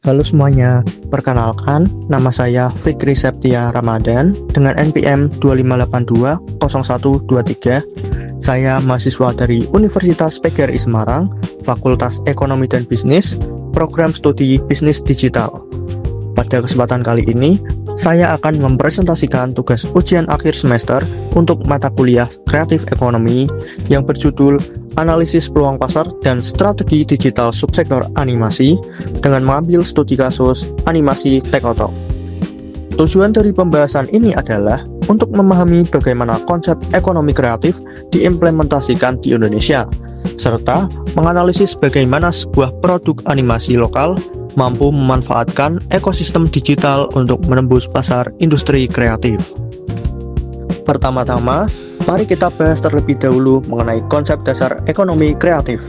Halo semuanya, perkenalkan nama saya Fikri Septia Ramadan dengan NPM 25820123. Saya mahasiswa dari Universitas PGRI Semarang, Fakultas Ekonomi dan Bisnis, Program Studi Bisnis Digital. Pada kesempatan kali ini, saya akan mempresentasikan tugas ujian akhir semester untuk mata kuliah Kreatif Ekonomi yang berjudul Analisis Peluang Pasar dan Strategi Digital Subsektor Animasi dengan mengambil studi kasus animasi Tekotok. Tujuan dari pembahasan ini adalah untuk memahami bagaimana konsep ekonomi kreatif diimplementasikan di Indonesia, serta menganalisis bagaimana sebuah produk animasi lokal mampu memanfaatkan ekosistem digital untuk menembus pasar industri kreatif. Pertama-tama, mari kita bahas terlebih dahulu mengenai konsep dasar ekonomi kreatif.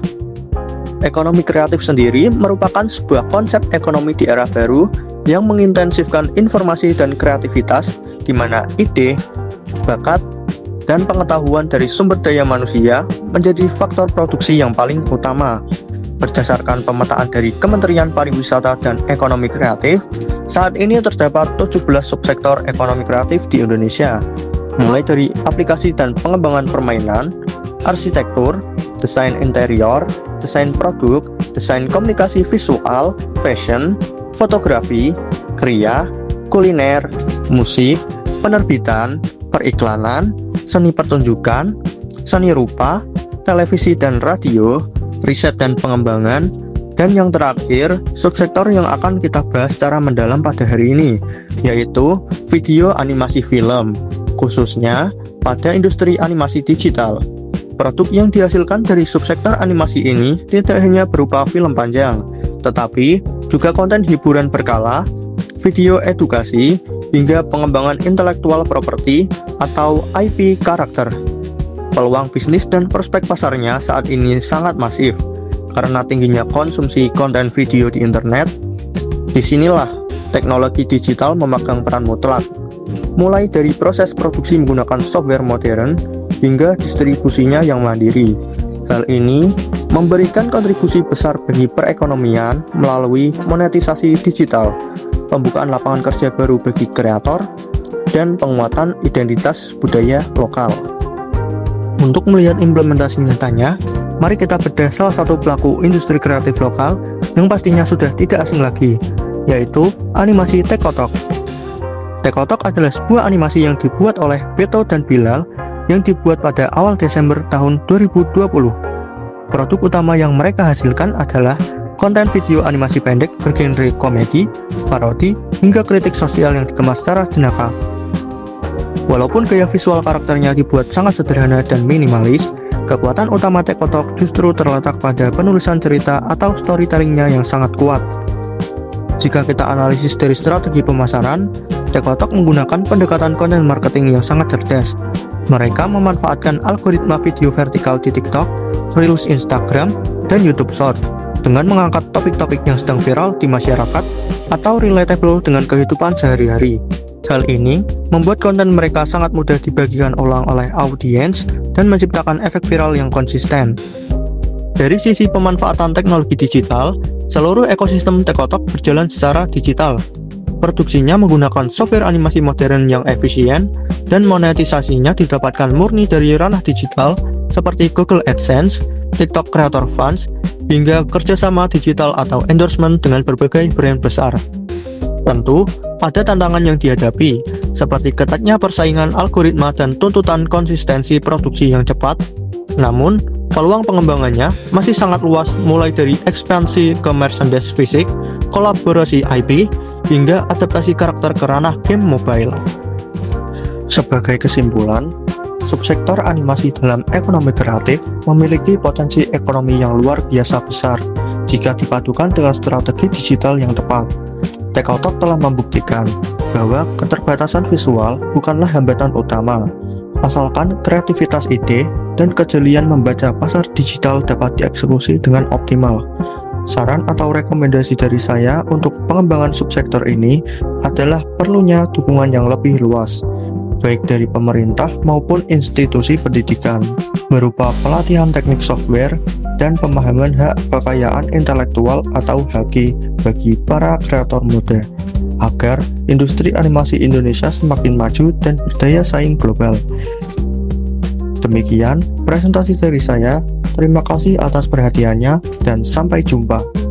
Ekonomi kreatif sendiri merupakan sebuah konsep ekonomi di era baru yang mengintensifkan informasi dan kreativitas, di mana ide, bakat, dan pengetahuan dari sumber daya manusia menjadi faktor produksi yang paling utama. Berdasarkan pemetaan dari Kementerian Pariwisata dan Ekonomi Kreatif, saat ini terdapat 17 subsektor ekonomi kreatif di Indonesia, mulai dari aplikasi dan pengembangan permainan, arsitektur, desain interior, desain produk, desain komunikasi visual, fashion, fotografi, kriya, kuliner, musik, penerbitan, periklanan, seni pertunjukan, seni rupa, televisi dan radio, riset dan pengembangan, dan yang terakhir, subsektor yang akan kita bahas secara mendalam pada hari ini, yaitu video animasi film, khususnya pada industri animasi digital. Produk yang dihasilkan dari subsektor animasi ini tidak hanya berupa film panjang, tetapi juga konten hiburan berkala, video edukasi, hingga pengembangan intellectual property atau IP karakter. Peluang bisnis dan prospek pasarnya saat ini sangat masif karena tingginya konsumsi konten video di internet. Disinilah teknologi digital memegang peran mutlak, mulai dari proses produksi menggunakan software modern hingga distribusinya yang mandiri. Hal ini memberikan kontribusi besar bagi perekonomian melalui monetisasi digital, pembukaan lapangan kerja baru bagi kreator, dan penguatan identitas budaya lokal. Untuk melihat implementasi nyatanya, mari kita bedah salah satu pelaku industri kreatif lokal yang pastinya sudah tidak asing lagi, yaitu animasi Tekotok. Tekotok adalah sebuah animasi yang dibuat oleh Beto dan Bilal yang dibuat pada awal Desember tahun 2020. Produk utama yang mereka hasilkan adalah konten video animasi pendek bergenre komedi, parodi, hingga kritik sosial yang dikemas secara jenaka. Walaupun gaya visual karakternya dibuat sangat sederhana dan minimalis, kekuatan utama Tekotok justru terletak pada penulisan cerita atau storytellingnya yang sangat kuat. Jika kita analisis dari strategi pemasaran, Tekotok menggunakan pendekatan konten marketing yang sangat cerdas. Mereka memanfaatkan algoritma video vertikal di TikTok, Reels Instagram, dan YouTube Short dengan mengangkat topik-topik yang sedang viral di masyarakat atau relatable dengan kehidupan sehari-hari. Hal ini membuat konten mereka sangat mudah dibagikan ulang oleh audiens dan menciptakan efek viral yang konsisten. Dari sisi pemanfaatan teknologi digital, seluruh ekosistem Tekotok berjalan secara digital. Produksinya menggunakan software animasi modern yang efisien, dan monetisasinya didapatkan murni dari ranah digital seperti Google AdSense, TikTok Creator Funds, hingga kerjasama digital atau endorsement dengan berbagai brand besar. Tentu, ada tantangan yang dihadapi, seperti ketatnya persaingan algoritma dan tuntutan konsistensi produksi yang cepat. Namun, peluang pengembangannya masih sangat luas, mulai dari ekspansi ke merchandise fisik, kolaborasi IP, hingga adaptasi karakter ke ranah game mobile. Sebagai kesimpulan, subsektor animasi dalam ekonomi kreatif memiliki potensi ekonomi yang luar biasa besar jika dipadukan dengan strategi digital yang tepat. Tekotok telah membuktikan bahwa keterbatasan visual bukanlah hambatan utama, asalkan kreativitas ide dan kejelian membaca pasar digital dapat dieksekusi dengan optimal. Saran atau rekomendasi dari saya untuk pengembangan subsektor ini adalah perlunya dukungan yang lebih luas. baik dari pemerintah maupun institusi pendidikan, berupa pelatihan teknik software dan pemahaman hak kekayaan intelektual atau HQ bagi para kreator muda, agar industri animasi Indonesia semakin maju dan berdaya saing global. Demikian presentasi dari saya. Terima kasih atas perhatiannya dan sampai jumpa.